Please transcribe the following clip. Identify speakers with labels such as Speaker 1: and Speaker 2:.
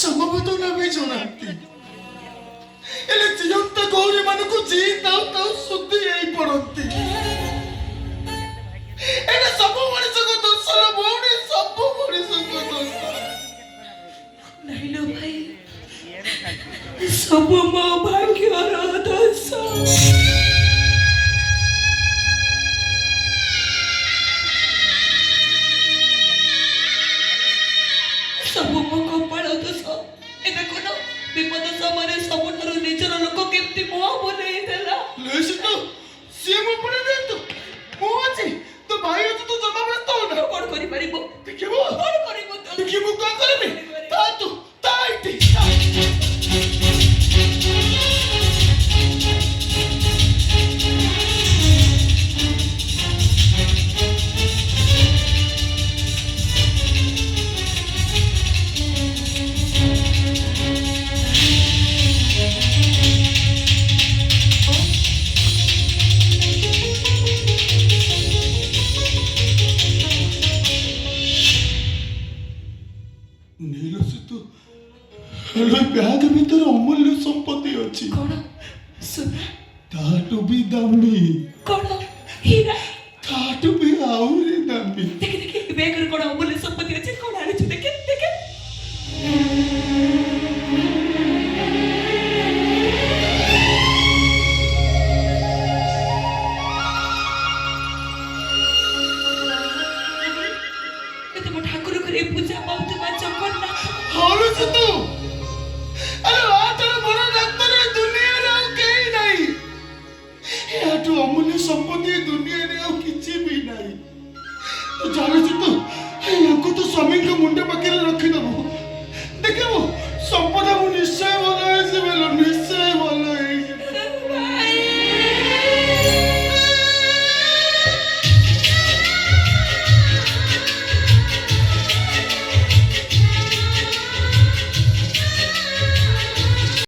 Speaker 1: ସମବେତ ନାମେ ଜଣାନ୍ତି ହେଲେ ଜିଅନ୍ତା ଗୌରୀ ମାନଙ୍କୁ ଜି ତାଉ ତାଉ ଶୁଦ୍ଧି ହେଇ ପଡନ୍ତି। ଏଇଟା ସବୁ ମଣିଷଙ୍କ ଦୋଷ ଲୋ ଭଉଣୀ, ସବୁ ମଣିଷଙ୍କ ଦୋଷ।
Speaker 2: ନାଇଁ ଲୋ ଭାଇ, ସବୁ ମୋ ଭାଗ୍ୟର ଦୋଷ। ସବୁ ମୋ କପାଳ ଦୋଷ। ଏ ଦେଖୁନ, ବିପଦ ସମୟରେ ସବୁଠାରୁ ନିଜର ଲୋକ କେମିତି ମୁହଁ ବୁଲେଇ ଦେଲା।
Speaker 1: ସିଏ ମୋ ଉପରେ ଯେହେତୁ ମୁଁ ଅଛି, ତୋ ଭାଇ ଅଛି, ତୁ ଜମା ବ୍ୟସ୍ତ ହଉନା।
Speaker 2: କଣ କରିପାରିବ?
Speaker 1: ଦେଖିବୁ
Speaker 2: କଣ କରିବ ତୁ?
Speaker 1: ଦେଖିବୁ କଣ କରିବି? ତା ତୁ ତା ଏଠି ବ୍ୟାଗ ଭିତରେ ଅମୂଲ୍ୟ ସମ୍ପତ୍ତି ଅଛି।
Speaker 2: କଣ? ସୁନା?
Speaker 1: ତାଠୁ ବି ଦାମୀ।
Speaker 2: କଣ? ହୀରା?
Speaker 1: ତାଠୁ ବି ଆହୁରି ଦାମୀ।
Speaker 2: ଦେଖେ ଦେଖେ, ବ୍ୟାଗରେ କଣ ଅମୂଲ୍ୟ ସମ୍ପତ୍ତି ଅଛି? କଣ ଆଣିଛୁ? ଦେଖେ ଦେଖେ। ତମ ଠାକୁର ଘରେ ପୂଜା ପାଉଥିବା ଜଗନ୍ନାଥ।
Speaker 1: ହଳୁଛୁ ତୁ? ଆରେ ଆଠାରୁ ବଡ଼ ଡାକ୍ତର ଏ ଦୁନିଆରେ ଆଉ କେହି ନାହିଁ। ଏହାଠୁ ଅମୂଲ୍ୟ ସମ୍ପତ୍ତି ଏ ଦୁନିଆରେ ଆଉ କିଛି ବି ନାହିଁ। ତୁ ଜାଣୁଛୁ ତୁ